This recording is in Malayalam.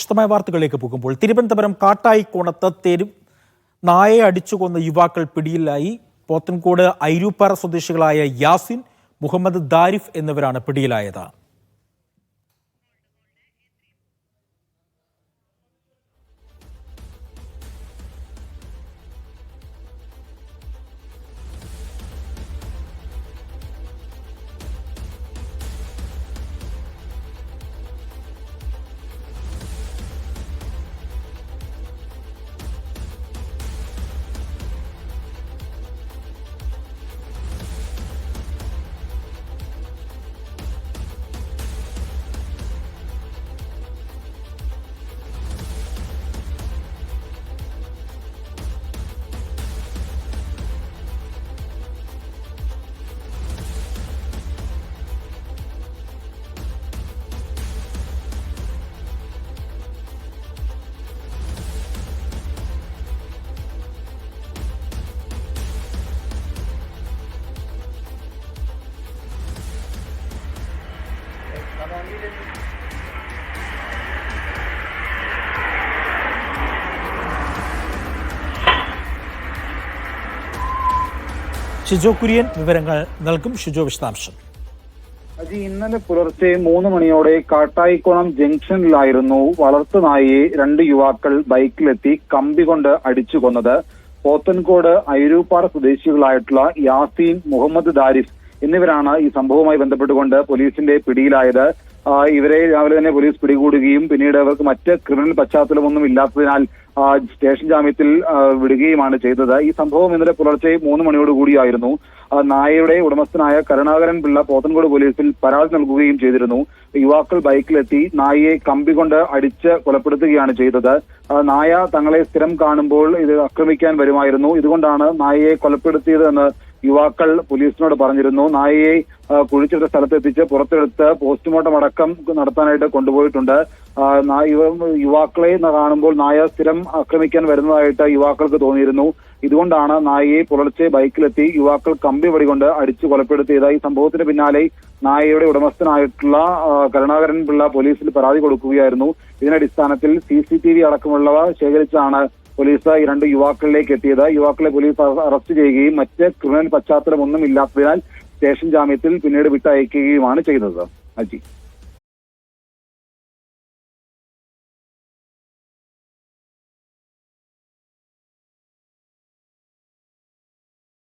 വിശദമായ വാർത്തകളിലേക്ക് പോകുമ്പോൾ തിരുവനന്തപുരം കാട്ടായിക്കോണത്ത് നായയെ അടിച്ചുകൊന്ന യുവാക്കൾ പിടിയിലായി. പോത്തൻകോട് ഐരൂപ്പാറ സ്വദേശികളായ യാസിൻ, മുഹമ്മദ് ദാരിഫ് എന്നിവരാണ് പിടിയിലായത്. ഷിജോ കുര്യൻ വിവരങ്ങൾ നൽകും. ഷിജോ, വിശദാംശം. ഇന്നലെ പുലർച്ചെ 3 മണിയോടെ കാട്ടായിക്കോണം ജംഗ്ഷനിലായിരുന്നു വളർത്തുനായയെ 2 യുവാക്കൾ ബൈക്കിലെത്തി കമ്പി കൊണ്ട് അടിച്ചു കൊന്നത്. പോത്തൻകോട് ഐരൂപ്പാറ സ്വദേശികളായിട്ടുള്ള യാസീൻ, മുഹമ്മദ് ദാരിഫ് എന്നിവരാണ് ഈ സംഭവവുമായി ബന്ധപ്പെട്ടുകൊണ്ട് പോലീസിന്റെ പിടിയിലായത്. ഇവരെ രാവിലെ തന്നെ പോലീസ് പിടികൂടുകയും പിന്നീട് അവർക്ക് മറ്റ് ക്രിമിനൽ പശ്ചാത്തലമൊന്നും ഇല്ലാത്തതിനാൽ സ്റ്റേഷൻ ജാമ്യത്തിൽ വിടുകയുമാണ് ചെയ്തത്. ഈ സംഭവം ഇന്നലെ പുലർച്ചെ 3 മണിയോടുകൂടിയായിരുന്നു. നായയുടെ ഉടമസ്ഥനായ കരുണാകരൻ പിള്ള പോത്തൻകോട് പോലീസിൽ പരാതി നൽകുകയും ചെയ്തിരുന്നു. യുവാക്കൾ ബൈക്കിലെത്തി നായയെ കമ്പി കൊണ്ട് അടിച്ച് കൊലപ്പെടുത്തുകയാണ് ചെയ്തത്. നായ തങ്ങളെ സ്ഥിരം കാണുമ്പോൾ ഇത് ആക്രമിക്കാൻ വരുമായിരുന്നു, ഇതുകൊണ്ടാണ് നായയെ കൊലപ്പെടുത്തിയത് എന്ന് യുവാക്കൾ പോലീസിനോട് പറഞ്ഞിരുന്നു. നായയെ കുഴിച്ചെടുത്ത സ്ഥലത്തെത്തിച്ച് പുറത്തെടുത്ത് പോസ്റ്റ്മോർട്ടം അടക്കം നടത്താനായിട്ട് കൊണ്ടുപോയിട്ടുണ്ട്. യുവാക്കളെ കാണുമ്പോൾ നായ സ്ഥിരം ആക്രമിക്കാൻ വരുന്നതായിട്ട് യുവാക്കൾക്ക് തോന്നിയിരുന്നു. ഇതുകൊണ്ടാണ് നായയെ പുലർച്ചെ ബൈക്കിലെത്തി യുവാക്കൾ കമ്പി വടികൊണ്ട് അടിച്ചു കൊലപ്പെടുത്തിയത്. ഈ സംഭവത്തിന് പിന്നാലെ നായയുടെ ഉടമസ്ഥനായിട്ടുള്ള കരുണാകരൻ പിള്ള പോലീസിൽ പരാതി കൊടുക്കുകയായിരുന്നു. ഇതിനടിസ്ഥാനത്തിൽ CCTV അടക്കമുള്ളവ ശേഖരിച്ചാണ് പോലീസ് ഈ 2 യുവാക്കളിലേക്ക് എത്തിയത്. യുവാക്കളെ പോലീസ് അറസ്റ്റ് ചെയ്യുകയും മറ്റ് ക്രിമിനൽ പശ്ചാത്തലമൊന്നും ഇല്ലാത്തതിനാൽ സ്റ്റേഷൻ ജാമ്യത്തിൽ പിന്നീട് വിട്ടയക്കുകയുമാണ് ചെയ്തത്. അജി.